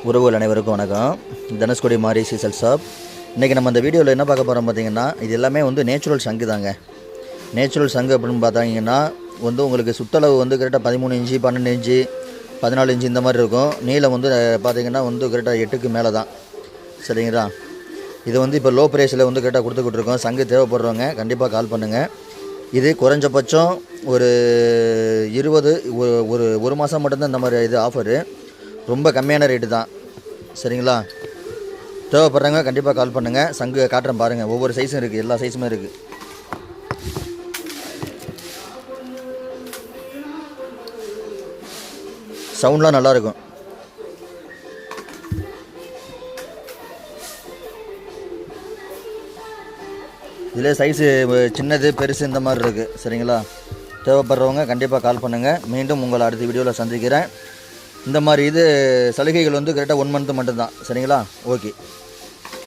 உறவுகள் அனைவருக்கும் வணக்கம். தனுஷ்கோடி மாரி சீசல் ஷாப். இன்றைக்கி நம்ம இந்த வீடியோவில் என்ன பார்க்க போகிறோம் பார்த்திங்கன்னா, இது எல்லாமே வந்து நேச்சுரல் சங்கு தாங்க. நேச்சுரல் சங்கு அப்படின்னு பார்த்தாங்கன்னா வந்து உங்களுக்கு சுற்றளவு வந்து கரெக்டாக 13 இன்ச்சு 12 இன்ச்சு 14 இன்ச்சு இந்த மாதிரி இருக்கும். நீளம் வந்து பார்த்திங்கன்னா வந்து கரெக்டாக 8க்கு மேலே தான். சரிங்களா? இது வந்து இப்போ லோ ப்ரைஸில் வந்து கரெக்டாக கொடுத்துக்கிட்டு இருக்கோம். சங்கு தேவைப்படுறவங்க கண்டிப்பாக கால் பண்ணுங்கள். இது குறைஞ்சபட்சம் ஒரு 20 ஒரு மாதம் மட்டும்தான் இந்த மாதிரி இது ஆஃபரு. ரொம்ப கம்மியான ரேட்டு தான். சரிங்களா? தேவைப்படுறவங்க கண்டிப்பாக கால் பண்ணுங்கள். சங்கு காட்டுறேன் பாருங்கள். ஒவ்வொரு சைஸும் இருக்குது, எல்லா சைஸுமே இருக்குது. சவுண்ட்லாம் நல்லாயிருக்கும். இதில் சைஸு சின்னது பெருசு இந்த மாதிரி இருக்குது. சரிங்களா? தேவைப்படுறவங்க கண்டிப்பாக கால் பண்ணுங்கள். மீண்டும் உங்களை அடுத்த வீடியோவில் சந்திக்கிறேன். இந்த மாதிரி இது சலுகைகள் வந்து கரெக்டாக 1 மந்த்து மட்டும்தான். சரிங்களா? ஓகே.